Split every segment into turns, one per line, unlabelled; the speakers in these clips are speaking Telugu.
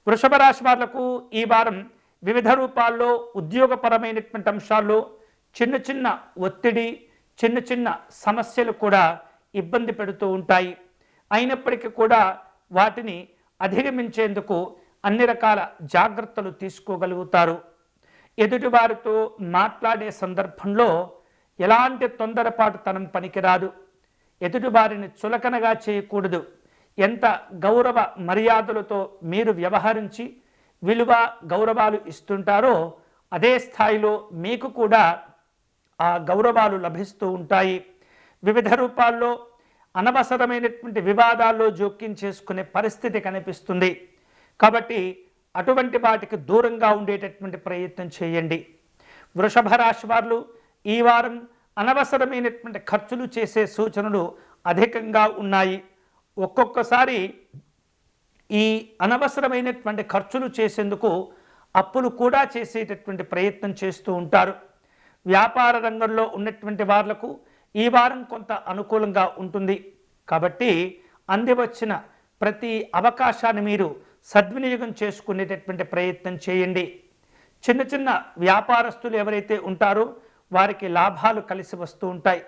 వృషభ రాశి వాళ్లకు ఈ వారం వివిధ రూపాల్లో ఉద్యోగపరమైనటువంటి అంశాల్లో చిన్న చిన్న ఒత్తిడి, చిన్న చిన్న సమస్యలు కూడా ఇబ్బంది పెడుతూ ఉంటాయి. అయినప్పటికీ కూడా వాటిని అధిగమించేందుకు అన్ని రకాల జాగ్రత్తలు తీసుకోగలుగుతారు. ఎదుటివారితో మాట్లాడే సందర్భంలో ఎలాంటి తొందరపాటుతనం పనికిరాదు. ఎదుటివారిని చులకనగా చేయకూడదు. ఎంత గౌరవ మర్యాదలతో మీరు వ్యవహరించి విలువ గౌరవాలు ఇస్తుంటారో అదే స్థాయిలో మీకు కూడా ఆ గౌరవాలు లభిస్తూ ఉంటాయి. వివిధ రూపాల్లో అనవసరమైనటువంటి వివాదాల్లో జోక్యం చేసుకునే పరిస్థితి కనిపిస్తుంది. కాబట్టి అటువంటి వాటికి దూరంగా ఉండేటటువంటి ప్రయత్నం చేయండి. వృషభ రాశి వారు ఈ వారం అనవసరమైనటువంటి ఖర్చులు చేసే సూచనలు అధికంగా ఉన్నాయి. ఒక్కొక్కసారి ఈ అనవసరమైనటువంటి ఖర్చులు చేసేందుకు అప్పులు కూడా చేసేటటువంటి ప్రయత్నం చేస్తూ ఉంటారు. వ్యాపార రంగంలో ఉన్నటువంటి వాళ్లకు ఈ వారం కొంత అనుకూలంగా ఉంటుంది. కాబట్టి అందివచ్చిన ప్రతి అవకాశాన్ని మీరు సద్వినియోగం చేసుకునేటటువంటి ప్రయత్నం చేయండి. చిన్న చిన్న వ్యాపారస్తులు ఎవరైతే ఉంటారో వారికి లాభాలు కలిసి వస్తూ ఉంటాయి.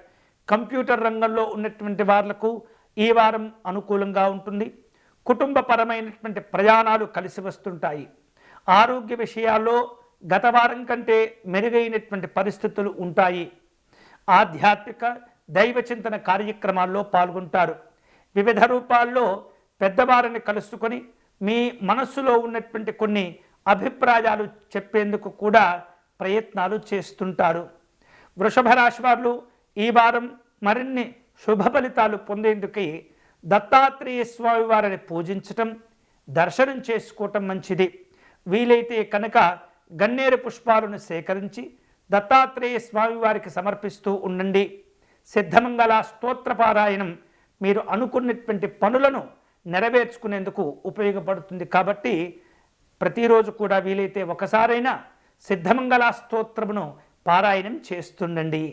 కంప్యూటర్ రంగంలో ఉన్నటువంటి వాళ్లకు ఈ వారం అనుకూలంగా ఉంటుంది. కుటుంబపరమైనటువంటి ప్రయాణాలు కలిసి వస్తుంటాయి. ఆరోగ్య విషయాల్లో గత వారం కంటే మెరుగైనటువంటి పరిస్థితులు ఉంటాయి. ఆధ్యాత్మిక దైవచింతన కార్యక్రమాల్లో పాల్గొంటారు. వివిధ రూపాల్లో పెద్దవారిని కలుసుకొని మీ మనస్సులో ఉన్నటువంటి కొన్ని అభిప్రాయాలు చెప్పేందుకు కూడా ప్రయత్నాలు చేస్తుంటారు. వృషభ రాశి వారు ఈ వారం మరిన్ని శుభ ఫలితాలు పొందేందుకు దత్తాత్రేయ స్వామి వారిని పూజించటం, దర్శనం చేసుకోవటం మంచిది. వీలైతే కనుక గన్నేరు పుష్పాలను సేకరించి దత్తాత్రేయ స్వామి వారికి సమర్పిస్తూ ఉండండి. సిద్ధమంగళ స్తోత్రపారాయణం మీరు అనుకున్నటువంటి పనులను నెరవేర్చుకునేందుకు ఉపయోగపడుతుంది. కాబట్టి ప్రతిరోజు కూడా వీలైతే ఒకసారైనా సిద్ధమంగళ స్తోత్రమును పారాయణం చేస్తుండండి.